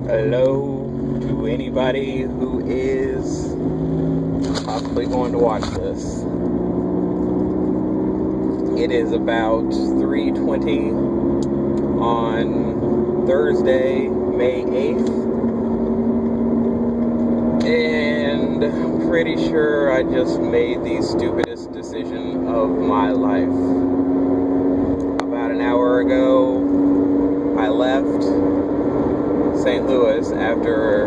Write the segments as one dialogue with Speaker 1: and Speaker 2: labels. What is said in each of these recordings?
Speaker 1: Hello to anybody who is possibly going to watch this. It is about 3:20 on Thursday, May 8th. And I'm pretty sure I just made the stupidest decision of my life. About an hour ago, I left St. Louis after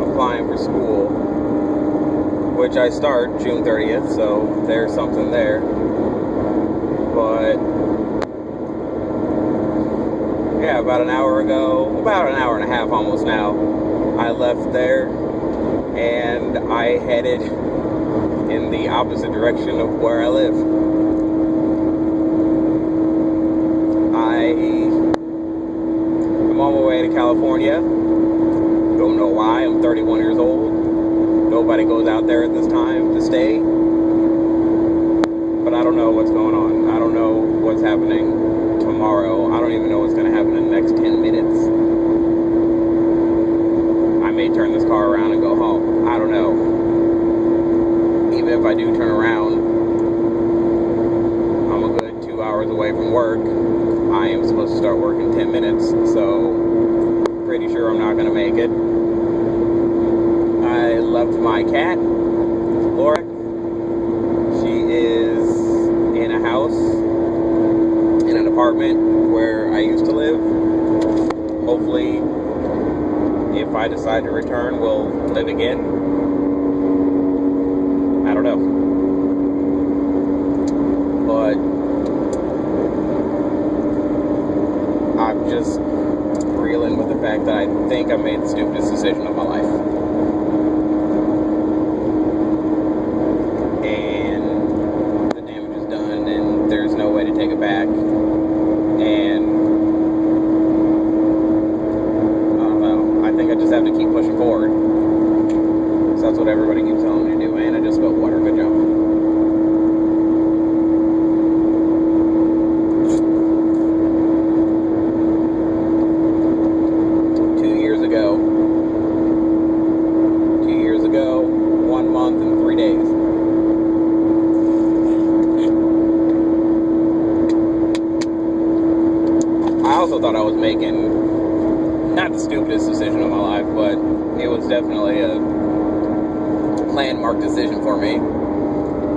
Speaker 1: applying for school, which I start June 30th, so there's something there. But yeah, about an hour ago, about an hour and a half almost now, I left there and I headed in the opposite direction of where I live. I'm on my way to California. Don't know why. I'm 31 years old. Nobody goes out there at this time to stay. But I don't know what's going on. I don't know what's happening tomorrow. I don't even know what's going to happen in the next 10 minutes. I may turn this car around and go home. I don't know. Even if I do turn around, I'm a good 2 hours away from work. I am supposed to start work in 10 minutes, so pretty sure I'm not going to make it. I left my cat, Laura. She is in a house, in an apartment where I used to live. Hopefully, if I decide to return, we'll live again. I don't know. But I'm just reeling with the fact that I think I made the stupidest decision of my life. And the damage is done, and there's no way to take it back. And I don't know. I think I just have to keep pushing forward. So that's what everybody keeps telling me to do, and I just spilled water. Good job. I also thought I was making not the stupidest decision of my life, but it was definitely a landmark decision for me,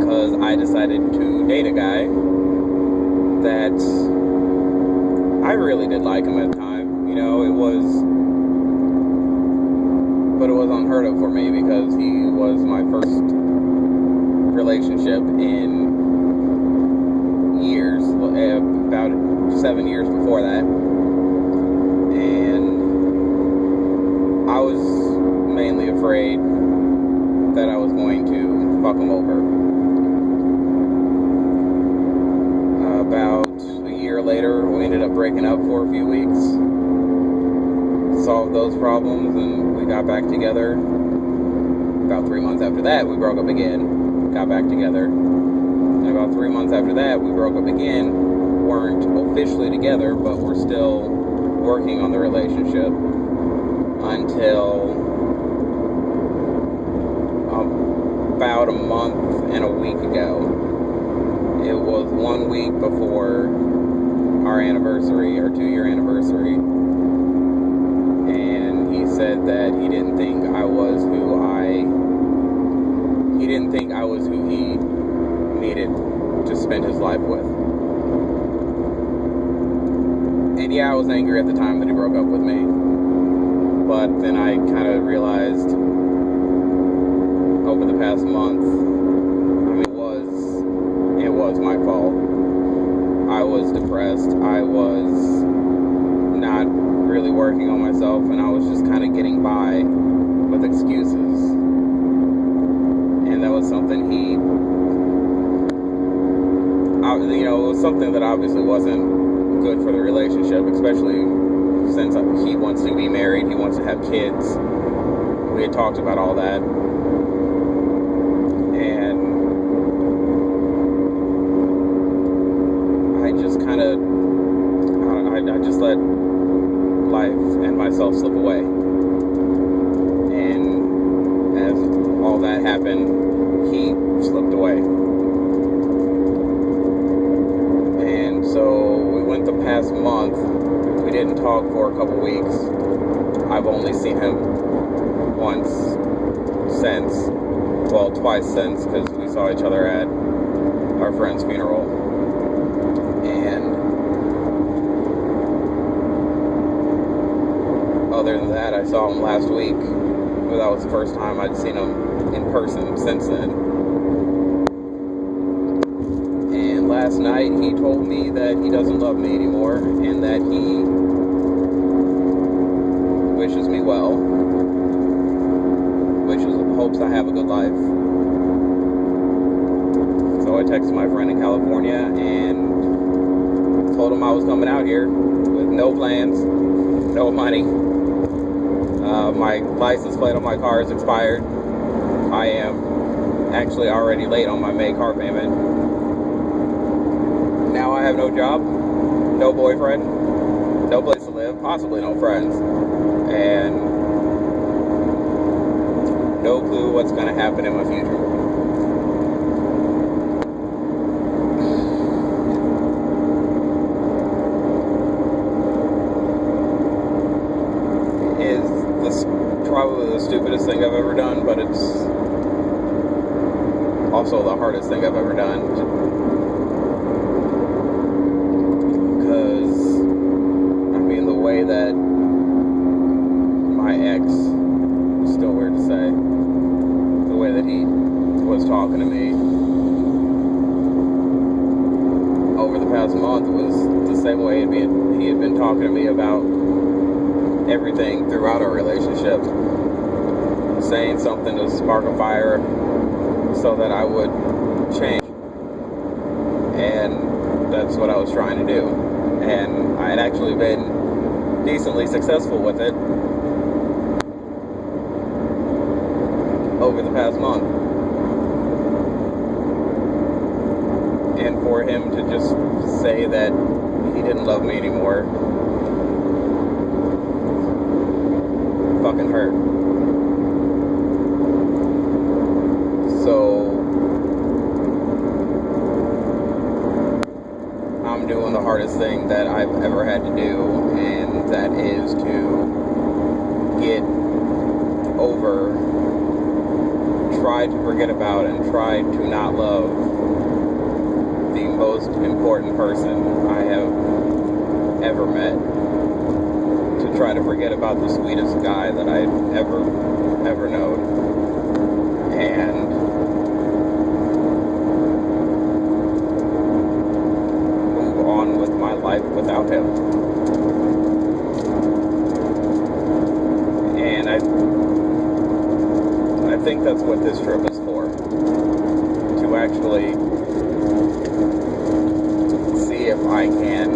Speaker 1: because I decided to date a guy that I really did like him at the time. You know, it was unheard of for me, because he was my first relationship in years, about 7 years before that, and I was mainly afraid that I was going to fuck him over. About a year later, we ended up breaking up for a few weeks, solved those problems, and we got back together. About 3 months after that, we broke up again, got back together, and about 3 months after that, we broke up again. Weren't officially together, but we're still working on the relationship until about a month and a week ago. It was 1 week before our anniversary, our 2-year anniversary, and he said that he didn't think I was who he needed to spend his life with. And yeah, I was angry at the time that he broke up with me, but then I kind of realized over the past month, I mean, it was my fault. I was depressed. I was not really working on myself, and I was just kind of getting by with excuses. And that was something it was something that obviously wasn't good for the relationship, especially since he wants to be married, he wants to have kids. We had talked about all that, and I just kind of I just let life and myself slip away. happen, he slipped away. And so we went the past month. We didn't talk for a couple weeks. I've only seen him once since. Well, twice since, because we saw each other at our friend's funeral. And other than that, I saw him last week. But that was the first time I'd seen him in person since then. And last night, he told me that he doesn't love me anymore, and that he wishes me well, hopes I have a good life. So I texted my friend in California and told him I was coming out here with no plans, no money. My license plate on my car is expired. I am actually already late on my May car payment. Now I have no job, no boyfriend, no place to live, possibly no friends, and no clue what's going to happen in my future. Is this probably the stupidest thing I've ever done, but it's also the hardest thing I've ever done. Because, I mean, the way that my ex, still weird to say, the way that he was talking to me over the past month was the same way he had been talking to me about everything throughout our relationship, saying something to spark a fire so that I would change. And that's what I was trying to do. And I had actually been decently successful with it over the past month. And for him to just say that he didn't love me anymore fucking hurt. So I'm doing the hardest thing that I've ever had to do, and that is to get over, try to forget about, and try to not love the most important person I have ever met. To try to forget about the sweetest guy that I've ever known. And move on with my life without him. And I think that's what this trip is for. To actually see if I can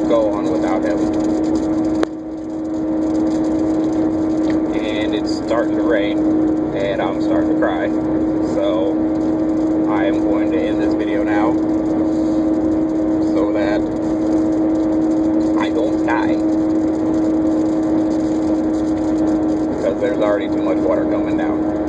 Speaker 1: go on without him. And it's starting to rain, and I'm starting to cry. So I am going to end this video now so that I don't die. Because there's already too much water coming down.